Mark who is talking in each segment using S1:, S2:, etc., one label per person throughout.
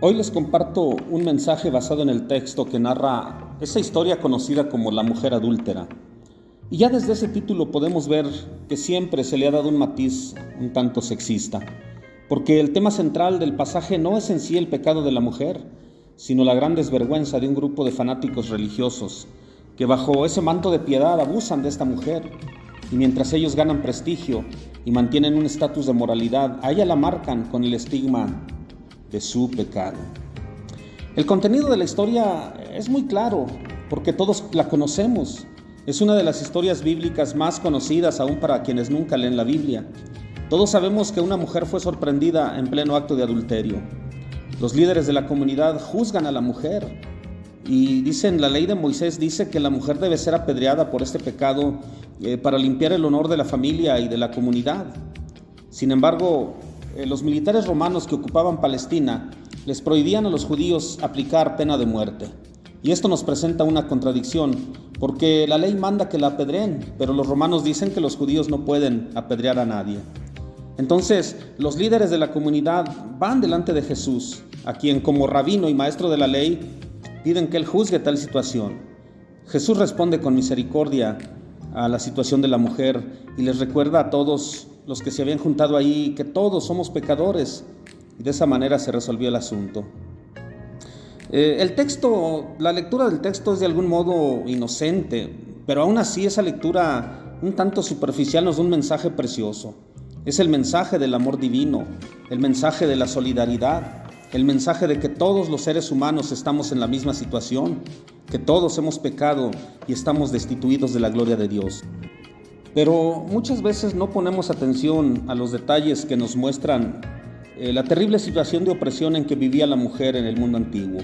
S1: Hoy les comparto un mensaje basado en el texto que narra esa historia conocida como la mujer adúltera. Y ya desde ese título podemos ver que siempre se le ha dado un matiz un tanto sexista, porque el tema central del pasaje no es en sí el pecado de la mujer, sino la gran desvergüenza de un grupo de fanáticos religiosos que bajo ese manto de piedad abusan de esta mujer, y mientras ellos ganan prestigio y mantienen un estatus de moralidad, a ella la marcan con el estigma de su pecado. El contenido de la historia es muy claro, porque todos la conocemos. Es una de las historias bíblicas más conocidas aún para quienes nunca leen la Biblia. Todos sabemos que una mujer fue sorprendida en pleno acto de adulterio. Los líderes de la comunidad juzgan a la mujer y la ley de Moisés dice que la mujer debe ser apedreada por este pecado para limpiar el honor de la familia y de la comunidad. Sin embargo, los militares romanos que ocupaban Palestina les prohibían a los judíos aplicar pena de muerte. Y esto nos presenta una contradicción, porque la ley manda que la apedreen, pero los romanos dicen que los judíos no pueden apedrear a nadie. Entonces, los líderes de la comunidad van delante de Jesús, a quien como rabino y maestro de la ley piden que él juzgue tal situación. Jesús responde con misericordia a la situación de la mujer y les recuerda a todos los que se habían juntado ahí que todos somos pecadores, y de esa manera se resolvió el asunto. La lectura del texto es de algún modo inocente, pero aún así esa lectura un tanto superficial nos da un mensaje precioso. Es el mensaje del amor divino, el mensaje de la solidaridad, el mensaje de que todos los seres humanos estamos en la misma situación, que todos hemos pecado y estamos destituidos de la gloria de Dios. Pero muchas veces no ponemos atención a los detalles que nos muestran la terrible situación de opresión en que vivía la mujer en el mundo antiguo,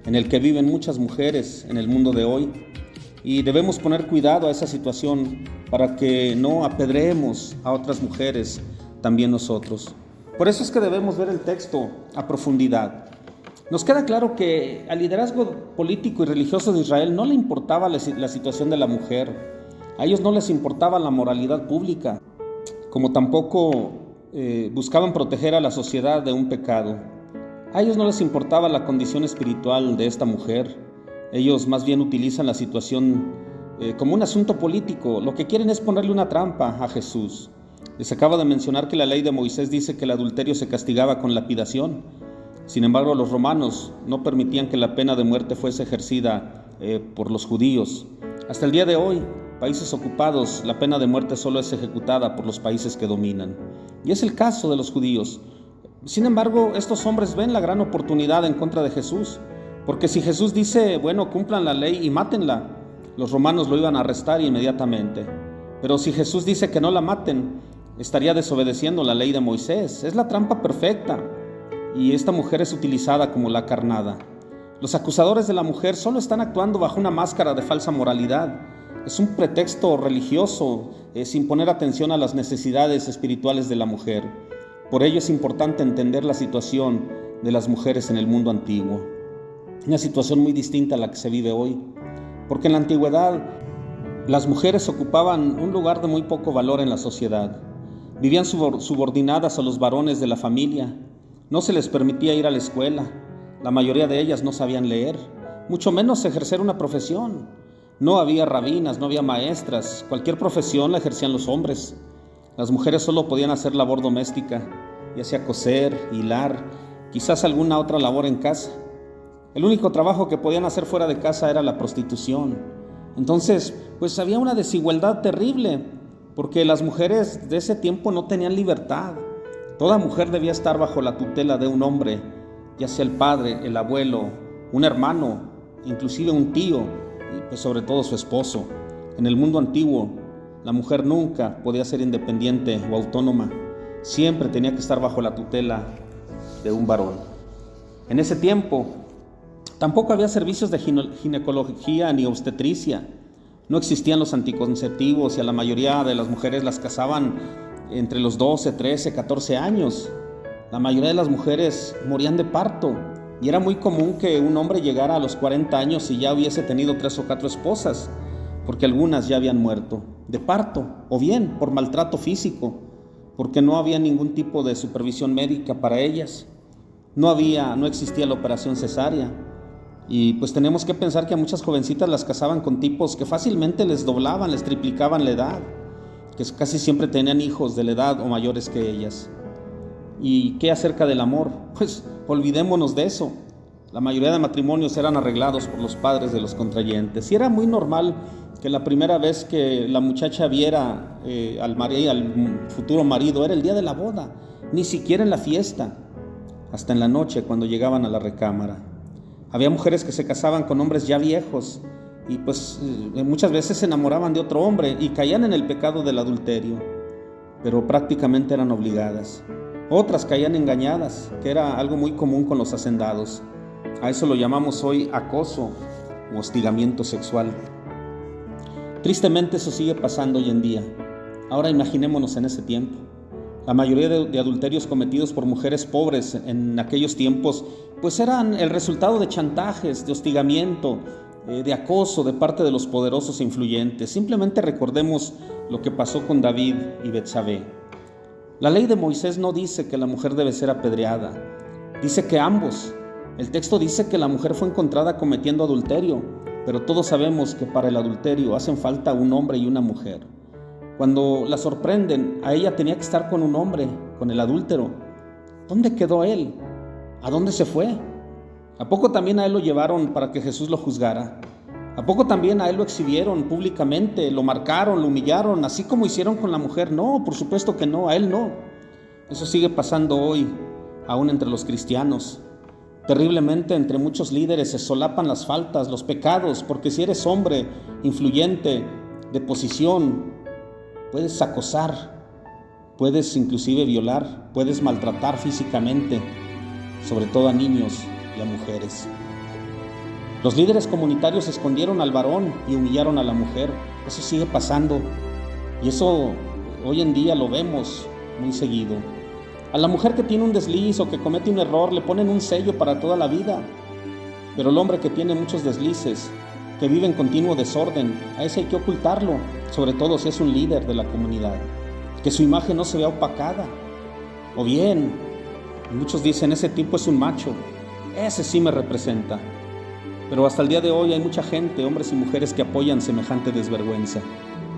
S1: en el que viven muchas mujeres en el mundo de hoy, y debemos poner cuidado a esa situación para que no apedreemos a otras mujeres también nosotros. Por eso es que debemos ver el texto a profundidad. Nos queda claro que al liderazgo político y religioso de Israel no le importaba la situación de la mujer. A ellos no les importaba la moralidad pública, como tampoco buscaban proteger a la sociedad de un pecado. A ellos no les importaba la condición espiritual de esta mujer. Ellos más bien utilizan la situación como un asunto político. Lo que quieren es ponerle una trampa a Jesús. Les acabo de mencionar que la ley de Moisés dice que el adulterio se castigaba con lapidación. Sin embargo, los romanos no permitían que la pena de muerte fuese ejercida por los judíos. Hasta el día de hoy, países ocupados, la pena de muerte solo es ejecutada por los países que dominan. Y es el caso de los judíos. Sin embargo, estos hombres ven la gran oportunidad en contra de Jesús, porque si Jesús dice, bueno, cumplan la ley y mátenla, los romanos lo iban a arrestar inmediatamente. Pero si Jesús dice que no la maten, estaría desobedeciendo la ley de Moisés. Es la trampa perfecta, y esta mujer es utilizada como la carnada. Los acusadores de la mujer solo están actuando bajo una máscara de falsa moralidad. Es un pretexto religioso, sin poner atención a las necesidades espirituales de la mujer. Por ello es importante entender la situación de las mujeres en el mundo antiguo. Una situación muy distinta a la que se vive hoy, porque en la antigüedad las mujeres ocupaban un lugar de muy poco valor en la sociedad. Vivían subordinadas a los varones de la familia. No se les permitía ir a la escuela. La mayoría de ellas no sabían leer, mucho menos ejercer una profesión. No había rabinas, no había maestras. Cualquier profesión la ejercían los hombres. Las mujeres solo podían hacer labor doméstica, ya sea coser, hilar, quizás alguna otra labor en casa. El único trabajo que podían hacer fuera de casa era la prostitución. Entonces, pues había una desigualdad terrible, porque las mujeres de ese tiempo no tenían libertad. Toda mujer debía estar bajo la tutela de un hombre, ya sea el padre, el abuelo, un hermano, inclusive un tío, y pues sobre todo su esposo. En el mundo antiguo, la mujer nunca podía ser independiente o autónoma. Siempre tenía que estar bajo la tutela de un varón. En ese tiempo, tampoco había servicios de ginecología ni obstetricia. No existían los anticonceptivos y a la mayoría de las mujeres las casaban entre los 12, 13, 14 años. La mayoría de las mujeres morían de parto y era muy común que un hombre llegara a los 40 años y ya hubiese tenido 3 o 4 esposas, porque algunas ya habían muerto de parto o bien por maltrato físico, porque no había ningún tipo de supervisión médica para ellas. No existía la operación cesárea. Y pues tenemos que pensar que a muchas jovencitas las casaban con tipos que fácilmente les doblaban, les triplicaban la edad, que casi siempre tenían hijos de la edad o mayores que ellas. ¿Y qué acerca del amor? Pues olvidémonos de eso. La mayoría de matrimonios eran arreglados por los padres de los contrayentes. Y era muy normal que la primera vez que la muchacha viera al futuro marido era el día de la boda, ni siquiera en la fiesta, hasta en la noche cuando llegaban a la recámara. Había mujeres que se casaban con hombres ya viejos y pues muchas veces se enamoraban de otro hombre y caían en el pecado del adulterio, pero prácticamente eran obligadas. Otras caían engañadas, que era algo muy común con los hacendados. A eso lo llamamos hoy acoso o hostigamiento sexual. Tristemente eso sigue pasando hoy en día. Ahora imaginémonos en ese tiempo. La mayoría de adulterios cometidos por mujeres pobres en aquellos tiempos pues eran el resultado de chantajes, de hostigamiento, de acoso de parte de los poderosos e influyentes. Simplemente recordemos lo que pasó con David y Betsabé. La ley de Moisés no dice que la mujer debe ser apedreada, dice que ambos. El texto dice que la mujer fue encontrada cometiendo adulterio, pero todos sabemos que para el adulterio hacen falta un hombre y una mujer. Cuando la sorprenden, a ella tenía que estar con un hombre, con el adúltero. ¿Dónde quedó él? ¿A dónde se fue? ¿A poco también a él lo llevaron para que Jesús lo juzgara? ¿A poco también a él lo exhibieron públicamente, lo marcaron, lo humillaron, así como hicieron con la mujer? No, por supuesto que no, a él no. Eso sigue pasando hoy, aún entre los cristianos. Terriblemente entre muchos líderes se solapan las faltas, los pecados, porque si eres hombre influyente, de posición, puedes acosar, puedes inclusive violar, puedes maltratar físicamente, sobre todo a niños y a mujeres. Los líderes comunitarios escondieron al varón y humillaron a la mujer. Eso sigue pasando y eso hoy en día lo vemos muy seguido. A la mujer que tiene un desliz o que comete un error le ponen un sello para toda la vida, pero el hombre que tiene muchos deslices, que vive en continuo desorden, a ese hay que ocultarlo, sobre todo si es un líder de la comunidad, que su imagen no se vea opacada. O bien, muchos dicen, ese tipo es un macho, ese sí me representa. Pero hasta el día de hoy hay mucha gente, hombres y mujeres, que apoyan semejante desvergüenza.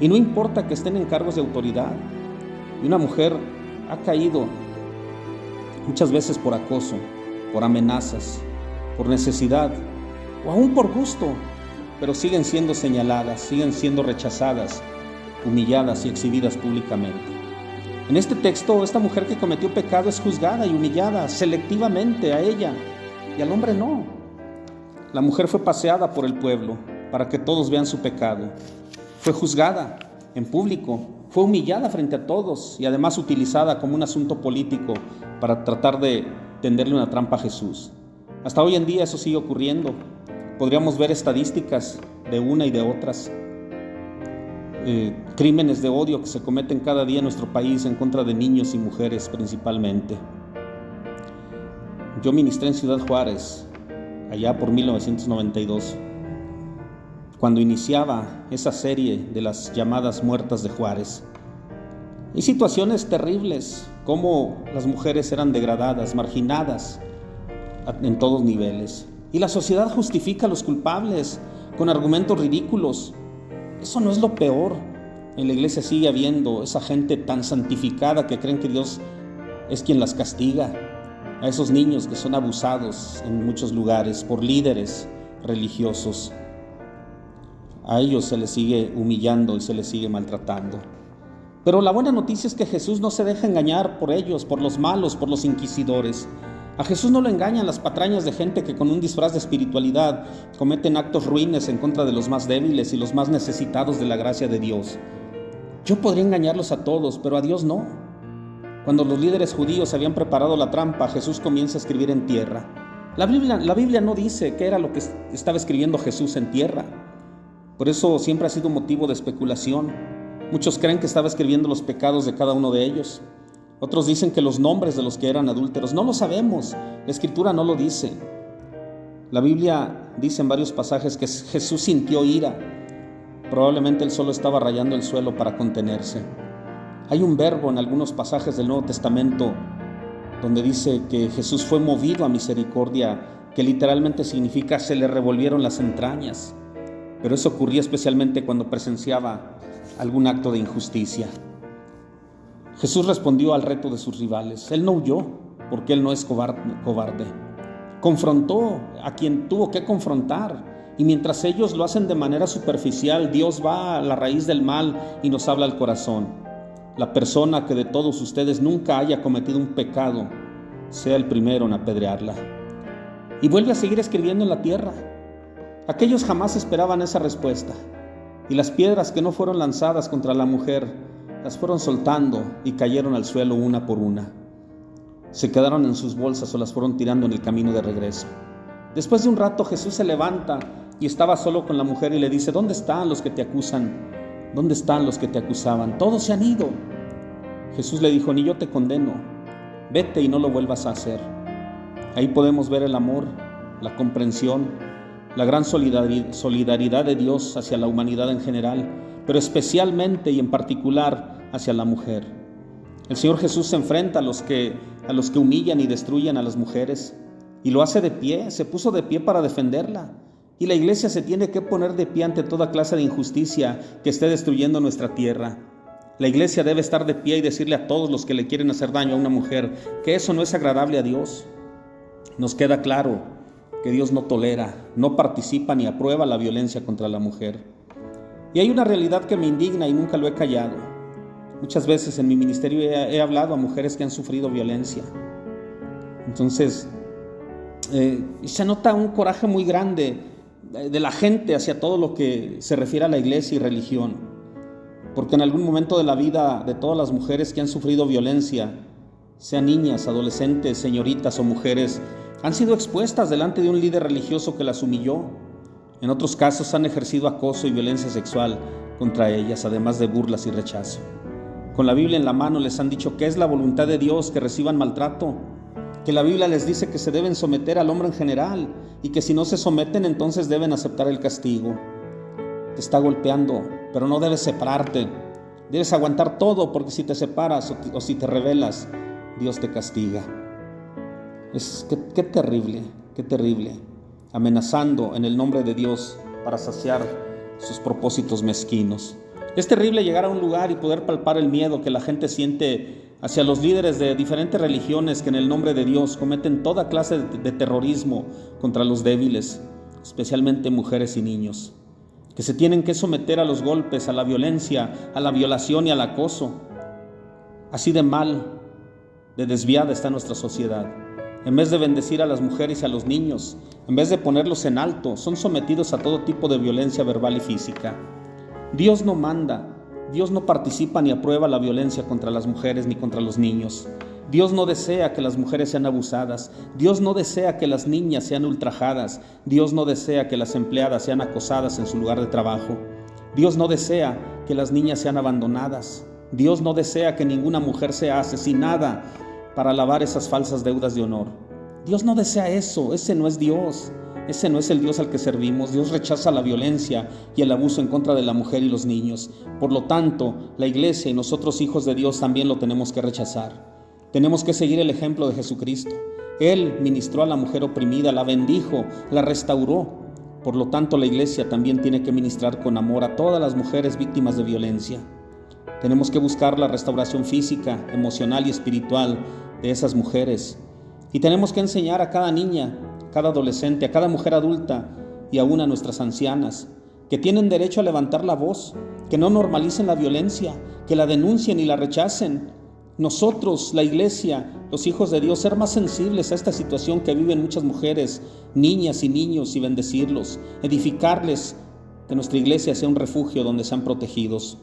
S1: Y no importa que estén en cargos de autoridad. Y una mujer ha caído muchas veces por acoso, por amenazas, por necesidad o aún por gusto, pero siguen siendo señaladas, siguen siendo rechazadas, humilladas y exhibidas públicamente. En este texto, esta mujer que cometió pecado es juzgada y humillada selectivamente a ella y al hombre no. La mujer fue paseada por el pueblo para que todos vean su pecado. Fue juzgada en público, fue humillada frente a todos y además utilizada como un asunto político para tratar de tenderle una trampa a Jesús. Hasta hoy en día eso sigue ocurriendo. Podríamos ver estadísticas de una y de otras. Crímenes de odio que se cometen cada día en nuestro país en contra de niños y mujeres principalmente. Yo ministré en Ciudad Juárez, allá por 1992, cuando iniciaba esa serie de las llamadas muertas de Juárez. Y situaciones terribles, como las mujeres eran degradadas, marginadas en todos niveles. Y la sociedad justifica a los culpables con argumentos ridículos. Eso no es lo peor. En la iglesia sigue habiendo esa gente tan santificada que creen que Dios es quien las castiga. A esos niños que son abusados en muchos lugares por líderes religiosos. A ellos se les sigue humillando y se les sigue maltratando. Pero la buena noticia es que Jesús no se deja engañar por ellos, por los malos, por los inquisidores. A Jesús no lo engañan las patrañas de gente que con un disfraz de espiritualidad cometen actos ruines en contra de los más débiles y los más necesitados de la gracia de Dios. Yo podría engañarlos a todos, pero a Dios no. Cuando los líderes judíos habían preparado la trampa, Jesús comienza a escribir en tierra. La Biblia no dice qué era lo que estaba escribiendo Jesús en tierra. Por eso siempre ha sido motivo de especulación. Muchos creen que estaba escribiendo los pecados de cada uno de ellos. Otros dicen que los nombres de los que eran adúlteros. No lo sabemos, la Escritura no lo dice. La Biblia dice en varios pasajes que Jesús sintió ira. Probablemente él solo estaba rayando el suelo para contenerse. Hay un verbo en algunos pasajes del Nuevo Testamento donde dice que Jesús fue movido a misericordia, que literalmente significa se le revolvieron las entrañas. Pero eso ocurría especialmente cuando presenciaba algún acto de injusticia. Jesús respondió al reto de sus rivales. Él no huyó, porque Él no es cobarde. Confrontó a quien tuvo que confrontar. Y mientras ellos lo hacen de manera superficial, Dios va a la raíz del mal y nos habla al corazón. La persona que de todos ustedes nunca haya cometido un pecado, sea el primero en apedrearla. Y vuelve a seguir escribiendo en la tierra. Aquellos jamás esperaban esa respuesta. Y las piedras que no fueron lanzadas contra la mujer, las fueron soltando y cayeron al suelo una por una. Se quedaron en sus bolsas o las fueron tirando en el camino de regreso. Después de un rato Jesús se levanta y estaba solo con la mujer y le dice: ¿dónde están los que te acusan? ¿Dónde están los que te acusaban? Todos se han ido. Jesús le dijo: ni yo te condeno, vete y no lo vuelvas a hacer. Ahí podemos ver el amor, la comprensión, la gran solidaridad de Dios hacia la humanidad en general, pero especialmente y en particular hacia la mujer. El Señor Jesús se enfrenta a los que humillan y destruyen a las mujeres, y lo hace de pie. Se puso de pie para defenderla. Y la iglesia se tiene que poner de pie ante toda clase de injusticia que esté destruyendo nuestra tierra. La iglesia debe estar de pie y decirle a todos los que le quieren hacer daño a una mujer que eso no es agradable a Dios. Nos queda claro que Dios no tolera, no participa ni aprueba la violencia contra la mujer. Y hay una realidad que me indigna y nunca lo he callado. Muchas veces en mi ministerio he hablado a mujeres que han sufrido violencia. Entonces, se nota un coraje muy grande de la gente hacia todo lo que se refiere a la iglesia y religión. Porque en algún momento de la vida de todas las mujeres que han sufrido violencia, sean niñas, adolescentes, señoritas o mujeres, han sido expuestas delante de un líder religioso que las humilló. En otros casos han ejercido acoso y violencia sexual contra ellas, además de burlas y rechazo. Con la Biblia en la mano les han dicho que es la voluntad de Dios que reciban maltrato, que la Biblia les dice que se deben someter al hombre en general y que si no se someten entonces deben aceptar el castigo. Te está golpeando, pero no debes separarte. Debes aguantar todo, porque si te separas o si te rebelas, Dios te castiga. Qué terrible, amenazando en el nombre de Dios para saciar sus propósitos mezquinos. Es terrible llegar a un lugar y poder palpar el miedo que la gente siente hacia los líderes de diferentes religiones que en el nombre de Dios cometen toda clase de terrorismo contra los débiles, especialmente mujeres y niños, que se tienen que someter a los golpes, a la violencia, a la violación y al acoso. Así de mal, de desviada está nuestra sociedad. En vez de bendecir a las mujeres y a los niños, en vez de ponerlos en alto, son sometidos a todo tipo de violencia verbal y física. Dios no manda, Dios no participa ni aprueba la violencia contra las mujeres ni contra los niños. Dios no desea que las mujeres sean abusadas. Dios no desea que las niñas sean ultrajadas. Dios no desea que las empleadas sean acosadas en su lugar de trabajo. Dios no desea que las niñas sean abandonadas. Dios no desea que ninguna mujer sea asesinada para lavar esas falsas deudas de honor. Dios no desea eso. Ese no es Dios. Ese no es el Dios al que servimos. Dios rechaza la violencia y el abuso en contra de la mujer y los niños. Por lo tanto, la iglesia y nosotros, hijos de Dios, también lo tenemos que rechazar. Tenemos que seguir el ejemplo de Jesucristo. Él ministró a la mujer oprimida, la bendijo, la restauró. Por lo tanto, la iglesia también tiene que ministrar con amor a todas las mujeres víctimas de violencia. Tenemos que buscar la restauración física, emocional y espiritual de esas mujeres. Y tenemos que enseñar a cada niña, cada adolescente, a cada mujer adulta y aún a nuestras ancianas, que tienen derecho a levantar la voz, que no normalicen la violencia, que la denuncien y la rechacen. Nosotros, la iglesia, los hijos de Dios, ser más sensibles a esta situación que viven muchas mujeres, niñas y niños, y bendecirlos, edificarles, que nuestra iglesia sea un refugio donde sean protegidos,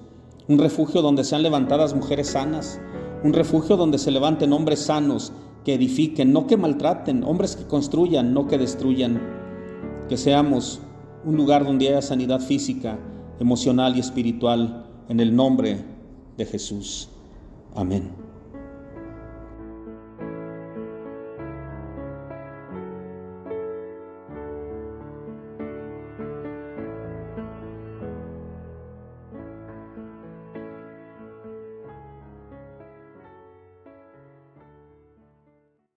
S1: un refugio donde sean levantadas mujeres sanas, un refugio donde se levanten hombres sanos, que edifiquen, no que maltraten, hombres que construyan, no que destruyan. Que seamos un lugar donde haya sanidad física, emocional y espiritual, en el nombre de Jesús. Amén.